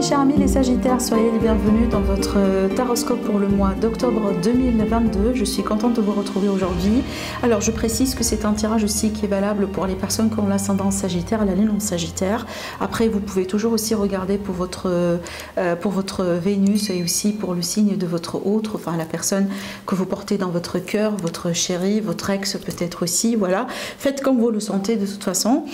Chers amis les Sagittaires, soyez les bienvenus dans votre taroscope pour le mois d'octobre 2022. Je suis contente de vous retrouver aujourd'hui. Alors je précise que c'est un tirage aussi qui est valable pour les personnes qui ont l'ascendant Sagittaire et la lune en Sagittaire. Après vous pouvez toujours aussi regarder pour votre Vénus et aussi pour le signe de votre autre, enfin la personne que vous portez dans votre cœur, votre chéri, votre ex peut-être aussi, voilà. Faites comme vous le sentez de toute façon.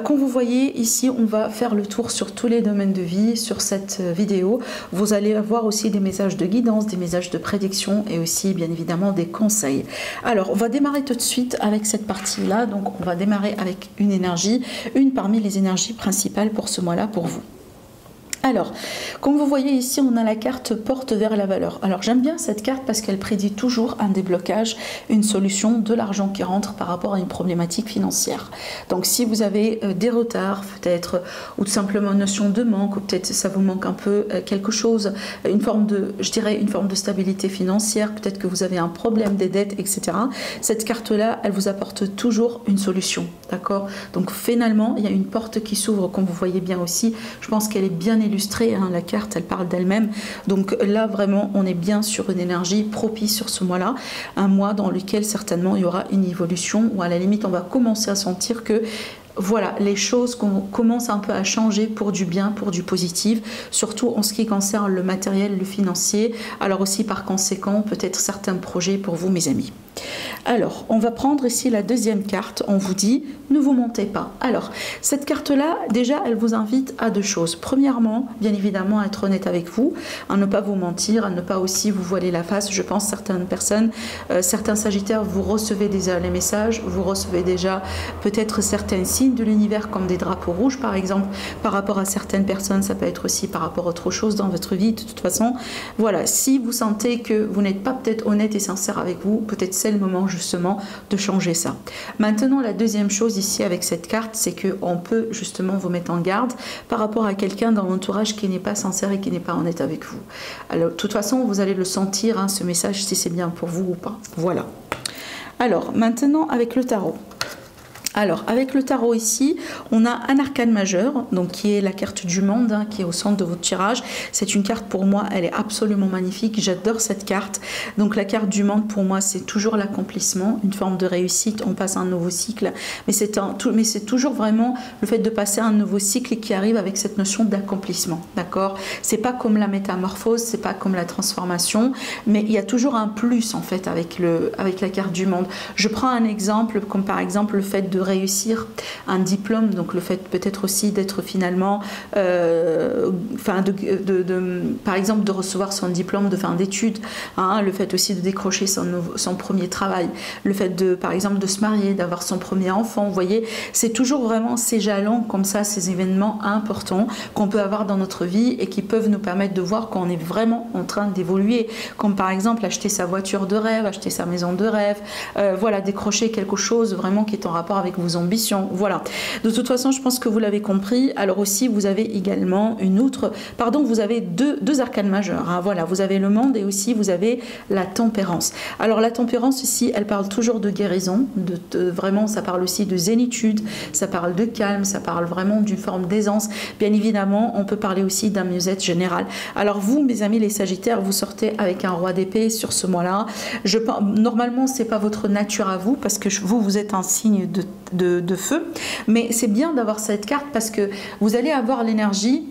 Comme vous voyez ici, on va faire le tour sur tous les domaines de vie, sur cette vidéo. Vous allez avoir aussi des messages de guidance, des messages de prédiction et aussi bien évidemment des conseils. Alors on va démarrer tout de suite avec cette partie-là. Donc on va démarrer avec une énergie, une parmi les énergies principales pour ce mois-là pour vous. Alors, comme vous voyez ici, on a la carte porte vers la valeur. Alors, j'aime bien cette carte parce qu'elle prédit toujours un déblocage, une solution, de l'argent qui rentre par rapport à une problématique financière. Donc, si vous avez des retards, peut-être, ou tout simplement une notion de manque, ou peut-être ça vous manque un peu quelque chose, une forme de, je dirais, une forme de stabilité financière, peut-être que vous avez un problème des dettes, etc. Cette carte-là, elle vous apporte toujours une solution, d'accord? Donc, finalement, il y a une porte qui s'ouvre, comme vous voyez bien aussi. Je pense qu'elle est bien illustrée, hein, la carte elle parle d'elle-même, donc là vraiment on est bien sur une énergie propice sur ce mois-là, un mois dans lequel certainement il y aura une évolution, ou à la limite on va commencer à sentir que voilà, les choses commencent un peu à changer pour du bien, pour du positif, surtout en ce qui concerne le matériel, le financier, alors aussi par conséquent peut-être certains projets pour vous mes amis. Alors, on va prendre ici la deuxième carte, on vous dit ne vous mentez pas. Alors, cette carte-là, déjà, elle vous invite à deux choses. Premièrement, bien évidemment, à être honnête avec vous, à ne pas vous mentir, à ne pas aussi vous voiler la face. Je pense certaines personnes, certains Sagittaires, vous recevez déjà les messages, vous recevez déjà peut-être certains signes de l'univers comme des drapeaux rouges, par exemple, par rapport à certaines personnes, ça peut être aussi par rapport à autre chose dans votre vie, de toute façon. Voilà, si vous sentez que vous n'êtes pas peut-être honnête et sincère avec vous, peut-être c'est le moment justement de changer ça. Maintenant, la deuxième chose ici avec cette carte, c'est qu'on peut justement vous mettre en garde par rapport à quelqu'un dans l'entourage qui n'est pas sincère et qui n'est pas honnête avec vous. Alors, de toute façon, vous allez le sentir, hein, ce message, si c'est bien pour vous ou pas. Voilà. Alors, maintenant, avec le tarot. Alors, avec le tarot ici, on a un arcane majeur, donc qui est la carte du monde, hein, qui est au centre de votre tirage. C'est une carte pour moi, elle est absolument magnifique, j'adore cette carte. Donc la carte du monde pour moi, c'est toujours l'accomplissement, une forme de réussite, on passe à un nouveau cycle. Mais c'est toujours vraiment le fait de passer à un nouveau cycle qui arrive avec cette notion d'accomplissement, d'accord? C'est pas comme la métamorphose, c'est pas comme la transformation, mais il y a toujours un plus en fait avec la carte du monde. Je prends un exemple, comme par exemple le fait de réussir un diplôme, donc le fait peut-être aussi d'être finalement par exemple de recevoir son diplôme de fin d'études, hein, le fait aussi de décrocher son premier travail, le fait de par exemple de se marier, d'avoir son premier enfant, vous voyez, c'est toujours vraiment ces jalons comme ça, ces événements importants qu'on peut avoir dans notre vie et qui peuvent nous permettre de voir qu'on est vraiment en train d'évoluer, comme par exemple acheter sa voiture de rêve, acheter sa maison de rêve, voilà, décrocher quelque chose vraiment qui est en rapport avec vos ambitions, voilà. De toute façon, je pense que vous l'avez compris. Alors aussi, vous avez également vous avez deux arcanes majeurs, hein, voilà, vous avez le monde et aussi vous avez la tempérance. Alors la tempérance ici, elle parle toujours de guérison, vraiment, ça parle aussi de zénitude, ça parle de calme, ça parle vraiment d'une forme d'aisance. Bien évidemment, on peut parler aussi d'un mieux-être général. Alors vous, mes amis les Sagittaires, vous sortez avec un roi d'épée sur ce mois-là. Normalement, c'est pas votre nature à vous parce que vous êtes un signe de feu, mais c'est bien d'avoir cette carte parce que vous allez avoir l'énergie,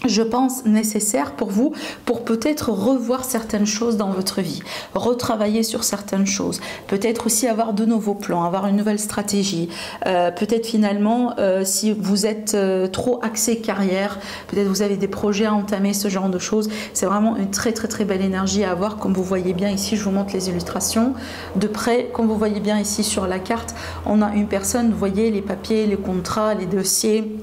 je pense, nécessaire pour vous pour peut-être revoir certaines choses dans votre vie, retravailler sur certaines choses, peut-être aussi avoir de nouveaux plans, avoir une nouvelle stratégie, peut-être finalement si vous êtes trop axé carrière, peut-être vous avez des projets à entamer, ce genre de choses. C'est vraiment une très très très belle énergie à avoir, comme vous voyez bien ici, je vous montre les illustrations de près, comme vous voyez bien ici sur la carte, on a une personne, vous voyez les papiers, les contrats, les dossiers,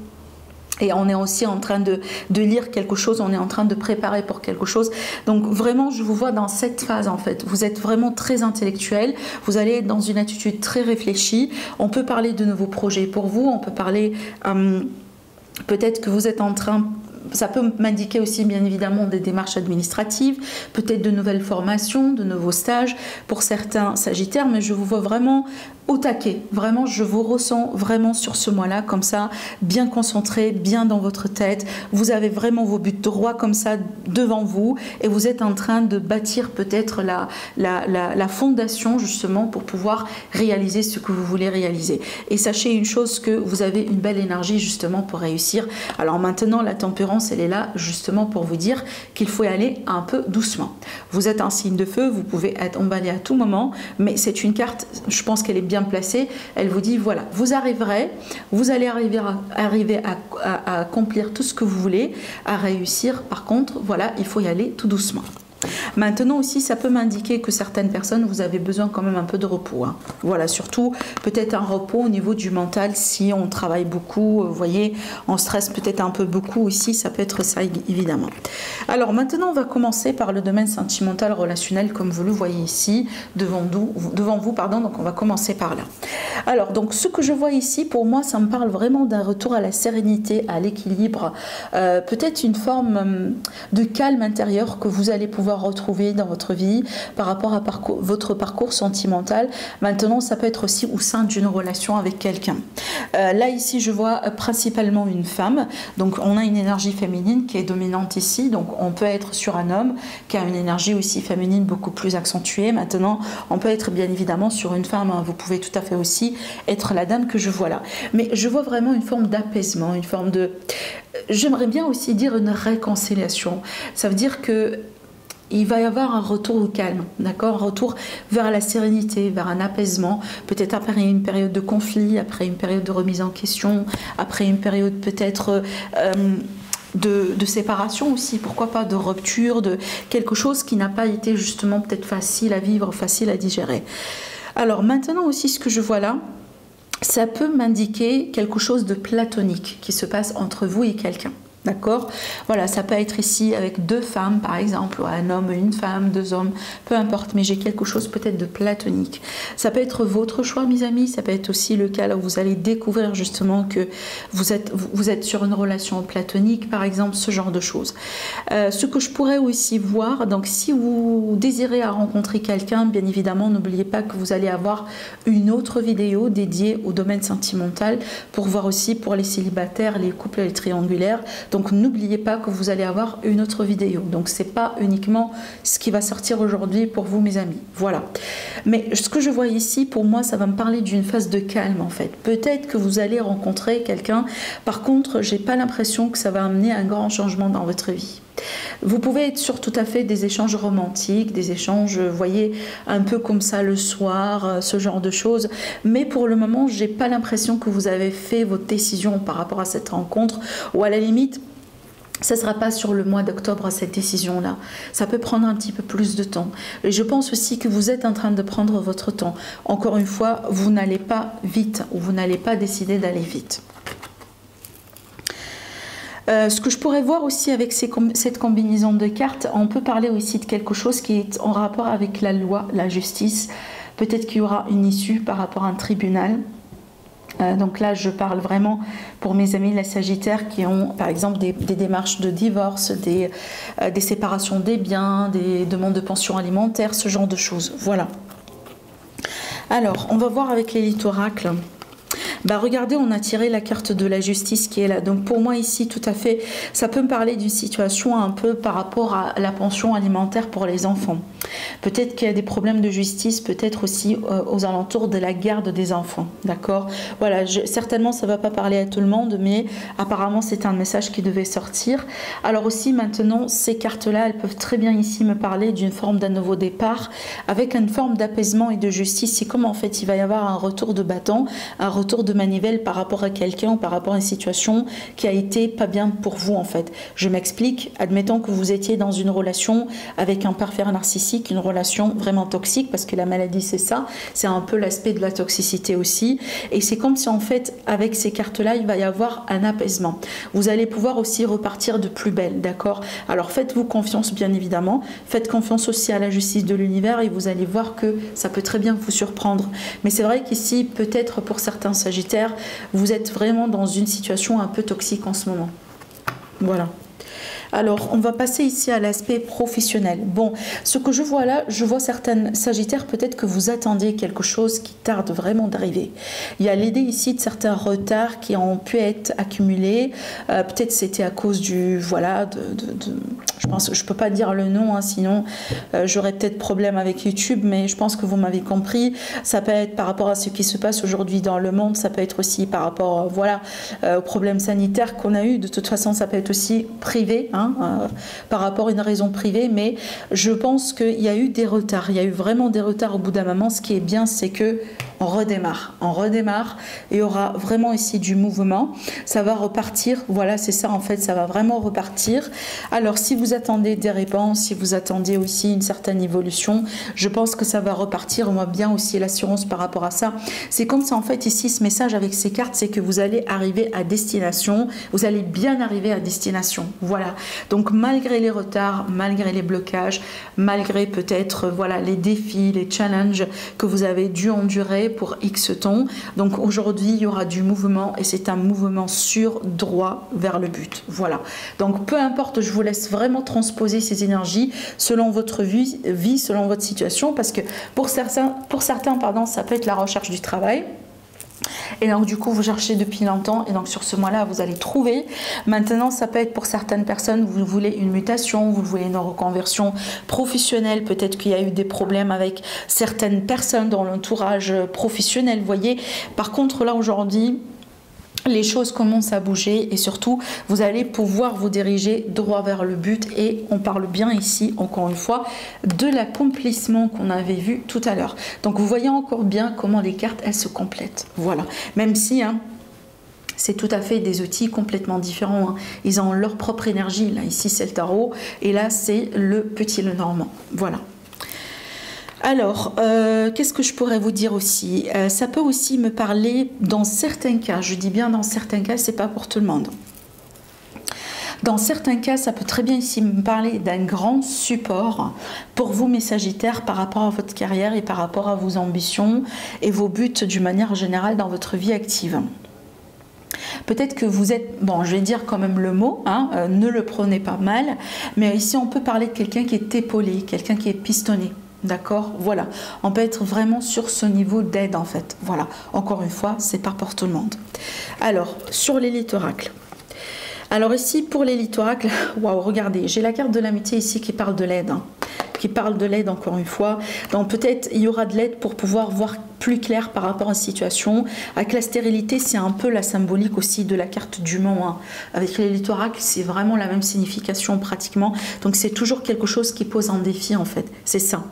Et on est aussi en train de lire quelque chose, on est en train de préparer pour quelque chose. Donc vraiment, je vous vois dans cette phase en fait. Vous êtes vraiment très intellectuel, vous allez être dans une attitude très réfléchie. On peut parler de nouveaux projets pour vous, on peut parler peut-être que vous êtes en train... Ça peut m'indiquer aussi bien évidemment des démarches administratives, peut-être de nouvelles formations, de nouveaux stages pour certains Sagittaires, mais je vous vois vraiment au taquet. Vraiment, je vous ressens vraiment sur ce mois-là, comme ça, bien concentré, bien dans votre tête. Vous avez vraiment vos buts droits comme ça devant vous et vous êtes en train de bâtir peut-être la fondation justement pour pouvoir réaliser ce que vous voulez réaliser. Et sachez une chose, que vous avez une belle énergie justement pour réussir. Alors maintenant, la tempérance, elle est là justement pour vous dire qu'il faut y aller un peu doucement. Vous êtes un signe de feu, vous pouvez être emballé à tout moment, mais c'est une carte, je pense qu'elle est bien placée. Elle vous dit, voilà, vous arriverez, vous allez arriver à accomplir tout ce que vous voulez, à réussir. Par contre, voilà, il faut y aller tout doucement. Maintenant aussi, ça peut m'indiquer que certaines personnes, vous avez besoin quand même un peu de repos. Hein. Voilà, surtout peut-être un repos au niveau du mental si on travaille beaucoup. Vous voyez, on stresse peut-être un peu beaucoup aussi, ça peut être ça évidemment. Alors maintenant, on va commencer par le domaine sentimental, relationnel, comme vous le voyez ici, devant vous, pardon, donc on va commencer par là. Alors, donc ce que je vois ici, pour moi, ça me parle vraiment d'un retour à la sérénité, à l'équilibre, peut-être une forme de calme intérieur que vous allez pouvoir retrouver dans votre vie par rapport à votre parcours sentimental. Maintenant, ça peut être aussi au sein d'une relation avec quelqu'un. Là, ici, je vois principalement une femme. Donc, on a une énergie féminine qui est dominante ici. Donc, on peut être sur un homme qui a une énergie aussi féminine beaucoup plus accentuée. Maintenant, on peut être bien évidemment sur une femme. Hein. Vous pouvez tout à fait aussi être la dame que je vois là. Mais je vois vraiment une forme d'apaisement, une forme de... J'aimerais bien aussi dire une réconciliation. Ça veut dire que il va y avoir un retour au calme, d'accord, un retour vers la sérénité, vers un apaisement, peut-être après une période de conflit, après une période de remise en question, après une période peut-être de séparation aussi, pourquoi pas de rupture, de quelque chose qui n'a pas été justement peut-être facile à vivre, facile à digérer. Alors maintenant aussi, ce que je vois là, ça peut m'indiquer quelque chose de platonique qui se passe entre vous et quelqu'un. D'accord? Voilà, ça peut être ici avec deux femmes, par exemple, ou un homme, une femme, deux hommes, peu importe, mais j'ai quelque chose peut-être de platonique. Ça peut être votre choix, mes amis, ça peut être aussi le cas là où vous allez découvrir justement que vous êtes sur une relation platonique, par exemple, ce genre de choses. Ce que je pourrais aussi voir, donc si vous désirez rencontrer quelqu'un, bien évidemment, n'oubliez pas que vous allez avoir une autre vidéo dédiée au domaine sentimental pour voir aussi pour les célibataires, les couples, les triangulaires. Donc n'oubliez pas que vous allez avoir une autre vidéo. Donc c'est pas uniquement ce qui va sortir aujourd'hui pour vous, mes amis. Voilà. Mais ce que je vois ici, pour moi, ça va me parler d'une phase de calme en fait. Peut-être que vous allez rencontrer quelqu'un. Par contre, j'ai pas l'impression que ça va amener un grand changement dans votre vie. Vous pouvez être sur tout à fait des échanges romantiques, des échanges, vous voyez, un peu comme ça le soir, ce genre de choses. Mais pour le moment, j'ai pas l'impression que vous avez fait votre décision par rapport à cette rencontre, ou à la limite, ça ne sera pas sur le mois d'octobre cette décision-là. Ça peut prendre un petit peu plus de temps. Et je pense aussi que vous êtes en train de prendre votre temps. Encore une fois, vous n'allez pas vite, ou vous n'allez pas décider d'aller vite. Ce que je pourrais voir aussi avec cette combinaison de cartes, on peut parler aussi de quelque chose qui est en rapport avec la loi, la justice. Peut-être qu'il y aura une issue par rapport à un tribunal. Donc là, je parle vraiment pour mes amis la Sagittaire qui ont par exemple des démarches de divorce, des séparations des biens, des demandes de pension alimentaire, ce genre de choses. Voilà. Alors, on va voir avec l'élite oracle. Bah regardez, on a tiré la carte de la justice qui est là. Donc pour moi ici, tout à fait, ça peut me parler d'une situation un peu par rapport à la pension alimentaire pour les enfants. Peut-être qu'il y a des problèmes de justice, peut-être aussi aux alentours de la garde des enfants. D'accord? Voilà, certainement ça ne va pas parler à tout le monde, mais apparemment c'est un message qui devait sortir. Alors aussi maintenant, ces cartes-là, elles peuvent très bien ici me parler d'une forme d'un nouveau départ, avec une forme d'apaisement et de justice. C'est comme en fait il va y avoir un retour de bâton, un retour de de manivelle par rapport à quelqu'un ou par rapport à une situation qui a été pas bien pour vous en fait. Je m'explique, admettons que vous étiez dans une relation avec un parfait narcissique, une relation vraiment toxique, parce que la maladie c'est ça, c'est un peu l'aspect de la toxicité aussi, et c'est comme si en fait avec ces cartes-là il va y avoir un apaisement. Vous allez pouvoir aussi repartir de plus belle, d'accord? Alors faites-vous confiance bien évidemment, faites confiance aussi à la justice de l'univers et vous allez voir que ça peut très bien vous surprendre. Mais c'est vrai qu'ici, peut-être pour certains sagittaires, vous êtes vraiment dans une situation un peu toxique en ce moment. Voilà. Alors, on va passer ici à l'aspect professionnel. Bon, ce que je vois là, je vois certaines sagittaires, peut-être que vous attendez quelque chose qui tarde vraiment d'arriver. Il y a l'idée ici de certains retards qui ont pu être accumulés. Peut-être c'était à cause du, voilà, je pense, je peux pas dire le nom, hein, sinon j'aurais peut-être problème avec YouTube, mais je pense que vous m'avez compris. Ça peut être par rapport à ce qui se passe aujourd'hui dans le monde, ça peut être aussi par rapport, voilà, aux problèmes sanitaires qu'on a eu. De toute façon, ça peut être aussi privé, hein, par rapport à une raison privée, mais je pense qu'il y a eu des retards, il y a eu vraiment des retards au bout d'un moment. Ce qui est bien, c'est que on redémarre, et il y aura vraiment ici du mouvement, ça va repartir, voilà, c'est ça en fait, ça va vraiment repartir. Alors si vous attendez des réponses, si vous attendez aussi une certaine évolution, je pense que ça va repartir. On voit bien aussi l'assurance par rapport à ça. C'est comme ça en fait ici, ce message avec ces cartes, c'est que vous allez arriver à destination, vous allez bien arriver à destination, voilà. Donc malgré les retards, malgré les blocages, malgré peut-être voilà les défis, les challenges que vous avez dû endurer pour X temps, donc aujourd'hui il y aura du mouvement et c'est un mouvement sûr, droit vers le but. Voilà. Donc peu importe, je vous laisse vraiment transposer ces énergies selon votre vie, selon votre situation, parce que pour certains, pardon, ça peut être la recherche du travail. Et donc du coup vous cherchez depuis longtemps et donc sur ce mois-là vous allez trouver. Maintenant ça peut être pour certaines personnes, vous voulez une mutation, vous voulez une reconversion professionnelle, peut-être qu'il y a eu des problèmes avec certaines personnes dans l'entourage professionnel, vous voyez. Par contre là aujourd'hui, les choses commencent à bouger et surtout vous allez pouvoir vous diriger droit vers le but, et on parle bien ici encore une fois de l'accomplissement qu'on avait vu tout à l'heure. Donc vous voyez encore bien comment les cartes elles se complètent, voilà, même si c'est tout à fait des outils complètement différents, hein. Ils ont leur propre énergie. Là ici c'est le tarot et là c'est le petit Lenormand, voilà. Alors, qu'est-ce que je pourrais vous dire aussi? Ça peut aussi me parler dans certains cas, je dis bien dans certains cas, c'est pas pour tout le monde. Dans certains cas, ça peut très bien ici me parler d'un grand support pour vous, mes Sagittaires, par rapport à votre carrière et par rapport à vos ambitions et vos buts d'une manière générale dans votre vie active. Peut-être que vous êtes, bon, je vais dire quand même le mot, hein, ne le prenez pas mal, mais ici on peut parler de quelqu'un qui est épaulé, quelqu'un qui est pistonné. D'accord, voilà, on peut être vraiment sur ce niveau d'aide en fait, voilà, encore une fois, c'est pas pour tout le monde. Alors, sur l'élite oracle. Alors ici, pour l'élite oracle, waouh, regardez, j'ai la carte de l'amitié ici qui parle de l'aide, hein, qui parle de l'aide encore une fois. Donc peut-être il y aura de l'aide pour pouvoir voir plus clair par rapport à la situation. Avec la stérilité, c'est un peu la symbolique aussi de la carte du Mont, hein. Avec l'élite oracle, c'est vraiment la même signification pratiquement. Donc c'est toujours quelque chose qui pose un défi en fait, c'est ça.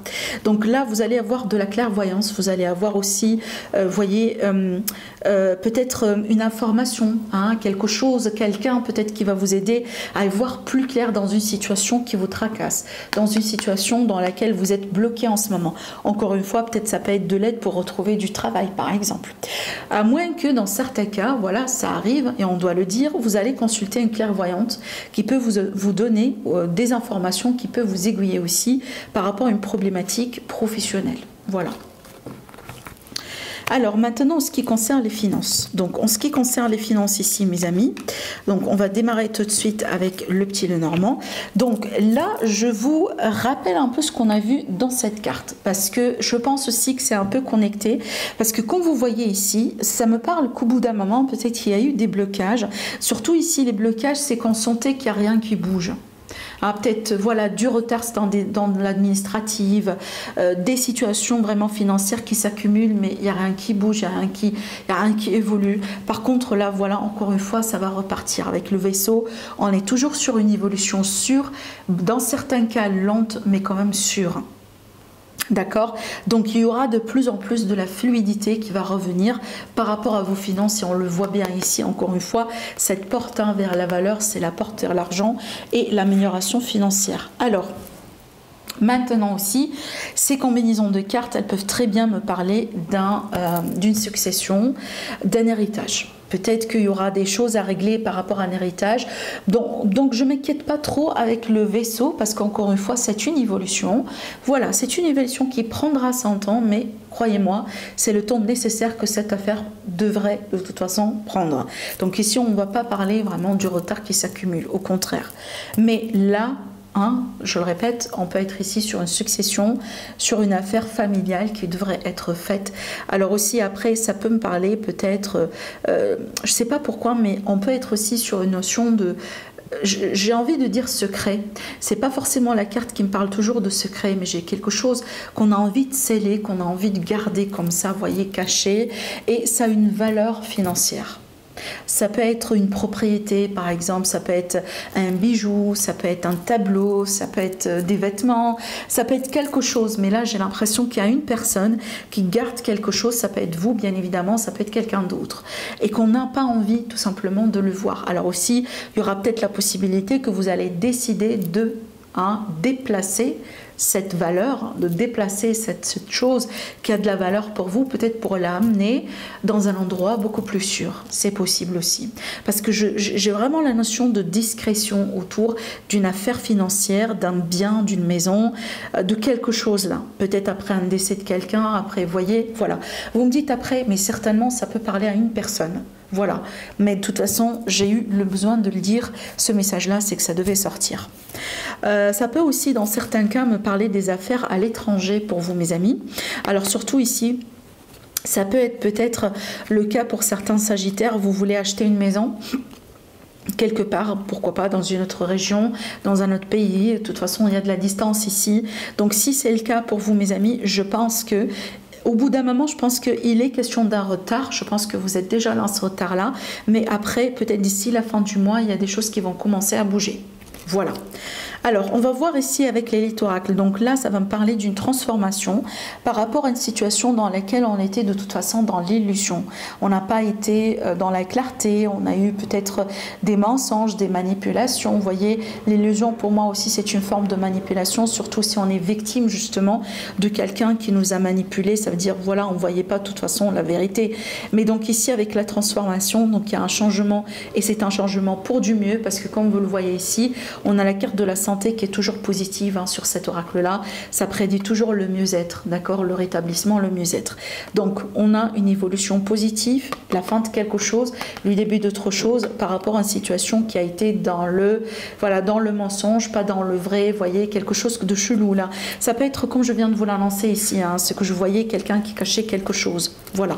Donc là, vous allez avoir de la clairvoyance, vous allez avoir aussi, voyez, peut-être une information, hein, quelque chose, quelqu'un peut-être qui va vous aider à y voir plus clair dans une situation qui vous tracasse, dans une situation dans laquelle vous êtes bloqué en ce moment. Encore une fois, peut-être ça peut être de l'aide pour retrouver du travail par exemple. À moins que dans certains cas, voilà, ça arrive et on doit le dire, vous allez consulter une clairvoyante qui peut vous donner des informations, qui peut vous aiguiller aussi par rapport à une problématique professionnelle. Voilà. Alors maintenant, en ce qui concerne les finances. Donc en ce qui concerne les finances ici, mes amis, donc on va démarrer tout de suite avec le petit Lenormand. Donc là, je vous rappelle un peu ce qu'on a vu dans cette carte, parce que je pense aussi que c'est un peu connecté, parce que comme vous voyez ici, ça me parle qu'au bout d'un moment, peut-être qu'il y a eu des blocages. Surtout ici, les blocages, c'est qu'on sentait qu'il n'y a rien qui bouge. Ah, peut-être voilà, du retard dans l'administrative, des situations vraiment financières qui s'accumulent, mais il n'y a rien qui bouge, il n'y a rien qui évolue. Par contre, là, voilà, encore une fois, ça va repartir avec le vaisseau. On est toujours sur une évolution sûre, dans certains cas lente, mais quand même sûre. D'accord? Donc il y aura de plus en plus de la fluidité qui va revenir par rapport à vos finances, et on le voit bien ici, encore une fois, cette porte vers la valeur, c'est la porte vers l'argent et l'amélioration financière. Alors, maintenant aussi, ces combinaisons de cartes, elles peuvent très bien me parler d'une succession, d'un héritage. Peut-être qu'il y aura des choses à régler par rapport à un héritage. Donc je ne m'inquiète pas trop avec le vaisseau, parce qu'encore une fois, c'est une évolution. Voilà, c'est une évolution qui prendra son temps, mais croyez-moi, c'est le temps nécessaire que cette affaire devrait de toute façon prendre. Donc ici, on ne va pas parler vraiment du retard qui s'accumule, au contraire. Mais là, je le répète, on peut être ici sur une succession, sur une affaire familiale qui devrait être faite. Alors aussi après, ça peut me parler peut-être, je ne sais pas pourquoi, mais on peut être aussi sur une notion de, j'ai envie de dire secret. C'est pas forcément la carte qui me parle toujours de secret, mais j'ai quelque chose qu'on a envie de sceller, qu'on a envie de garder comme ça, vous voyez, caché, et ça a une valeur financière. Ça peut être une propriété, par exemple, ça peut être un bijou, ça peut être un tableau, ça peut être des vêtements, ça peut être quelque chose. Mais là, j'ai l'impression qu'il y a une personne qui garde quelque chose, ça peut être vous, bien évidemment, ça peut être quelqu'un d'autre. Et qu'on n'a pas envie, tout simplement, de le voir. Alors aussi, il y aura peut-être la possibilité que vous allez décider de déplacer cette valeur, de déplacer cette chose qui a de la valeur pour vous, peut-être pour l'amener dans un endroit beaucoup plus sûr. C'est possible aussi. Parce que j'ai vraiment la notion de discrétion autour d'une affaire financière, d'un bien, d'une maison, de quelque chose là. Peut-être après un décès de quelqu'un, après, vous voyez, voilà. Vous me dites après, mais certainement ça peut parler à une personne. Voilà, mais de toute façon, j'ai eu le besoin de le dire, ce message-là, c'est que ça devait sortir. Ça peut aussi, dans certains cas, me parler des affaires à l'étranger pour vous, mes amis. Alors surtout ici, ça peut être peut-être le cas pour certains sagittaires, vous voulez acheter une maison quelque part, pourquoi pas dans une autre région, dans un autre pays. De toute façon, il y a de la distance ici. Donc si c'est le cas pour vous, mes amis, je pense que au bout d'un moment, je pense qu'il est question d'un retard. Je pense que vous êtes déjà dans ce retard-là. Mais après, peut-être d'ici la fin du mois, il y a des choses qui vont commencer à bouger. Voilà. Alors, on va voir ici avec l'élite oracle. Donc là, ça va me parler d'une transformation par rapport à une situation dans laquelle on était de toute façon dans l'illusion. On n'a pas été dans la clarté, on a eu peut-être des mensonges, des manipulations. Vous voyez, l'illusion pour moi aussi, c'est une forme de manipulation, surtout si on est victime justement de quelqu'un qui nous a manipulé. Ça veut dire, voilà, on ne voyait pas de toute façon la vérité. Mais donc ici, avec la transformation, donc il y a un changement et c'est un changement pour du mieux parce que comme vous le voyez ici, on a la carte de la santé qui est toujours positive sur cet oracle-là. Ça prédit toujours le mieux-être, d'accord, le rétablissement, le mieux-être. Donc, on a une évolution positive, la fin de quelque chose, le début d'autre chose par rapport à une situation qui a été dans le, voilà, dans le mensonge, pas dans le vrai, vous voyez, quelque chose de chelou là. Ça peut être comme je viens de vous l'annoncer ici, ce que je voyais, quelqu'un qui cachait quelque chose. Voilà.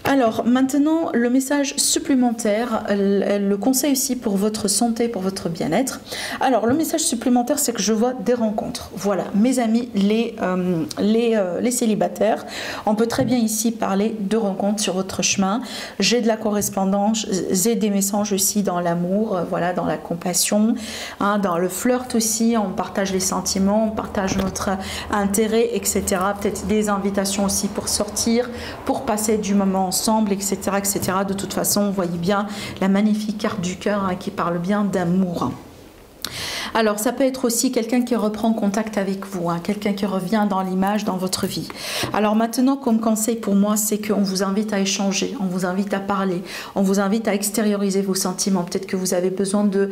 Alors maintenant, le message supplémentaire, le conseil aussi pour votre santé, pour votre bien-être. Alors le message supplémentaire, c'est que je vois des rencontres. Voilà, mes amis, les célibataires, on peut très bien ici parler de rencontres sur votre chemin. J'ai de la correspondance, j'ai des messages aussi dans l'amour, voilà, dans la compassion, dans le flirt aussi, on partage les sentiments, on partage notre intérêt, etc. Peut-être des invitations aussi pour sortir, pour passer du moment ensemble, etc., etc. De toute façon, vous voyez bien la magnifique carte du cœur qui parle bien d'amour. Alors, ça peut être aussi quelqu'un qui reprend contact avec vous, quelqu'un qui revient dans l'image, dans votre vie. Alors maintenant, comme conseil pour moi, c'est qu'on vous invite à échanger, on vous invite à parler, on vous invite à extérioriser vos sentiments. Peut-être que vous avez besoin de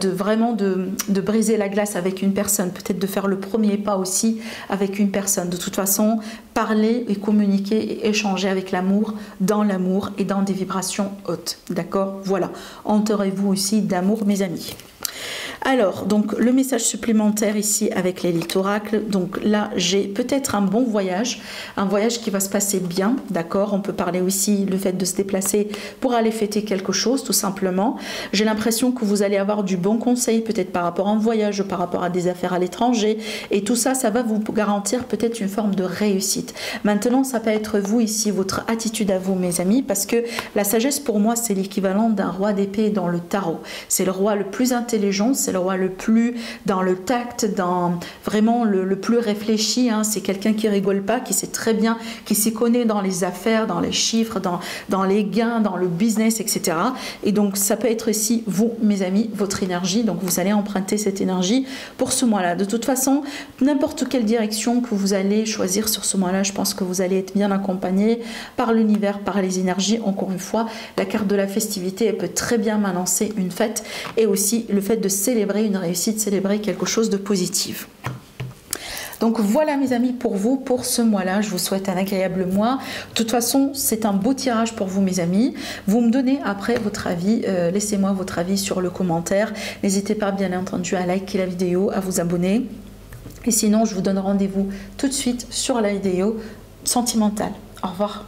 vraiment de briser la glace avec une personne, peut-être de faire le premier pas aussi avec une personne. De toute façon, parler et communiquer et échanger avec l'amour et dans des vibrations hautes. D'accord? Voilà. Entourez-vous aussi d'amour, mes amis. Alors, donc le message supplémentaire ici avec l'élite oracle, donc là j'ai peut-être un bon voyage, un voyage qui va se passer bien, d'accord. On peut parler aussi le fait de se déplacer pour aller fêter quelque chose, tout simplement. J'ai l'impression que vous allez avoir du bon conseil, peut-être par rapport à un voyage, par rapport à des affaires à l'étranger, et tout ça, ça va vous garantir peut-être une forme de réussite. Maintenant, ça peut être vous ici, votre attitude à vous, mes amis, parce que la sagesse pour moi, c'est l'équivalent d'un roi d'épée dans le tarot. C'est le roi le plus intelligent, c'est le le roi le plus dans le tact, dans vraiment le plus réfléchi. Hein. C'est quelqu'un qui rigole pas, qui sait très bien, qui s'y connaît dans les affaires, dans les chiffres, dans les gains, dans le business, etc. Et donc ça peut être aussi vous, mes amis, votre énergie. Donc vous allez emprunter cette énergie pour ce mois-là. De toute façon, n'importe quelle direction que vous allez choisir sur ce mois-là, je pense que vous allez être bien accompagné par l'univers, par les énergies. Encore une fois, la carte de la festivité, elle peut très bien m'annoncer une fête et aussi le fait de célébrer une réussite, célébrer quelque chose de positif. Donc voilà mes amis pour vous, pour ce mois-là. Je vous souhaite un agréable mois. De toute façon, c'est un beau tirage pour vous mes amis. Vous me donnez après votre avis. Laissez-moi votre avis sur le commentaire. N'hésitez pas bien entendu à liker la vidéo, à vous abonner. Et sinon, je vous donne rendez-vous tout de suite sur la vidéo sentimentale. Au revoir.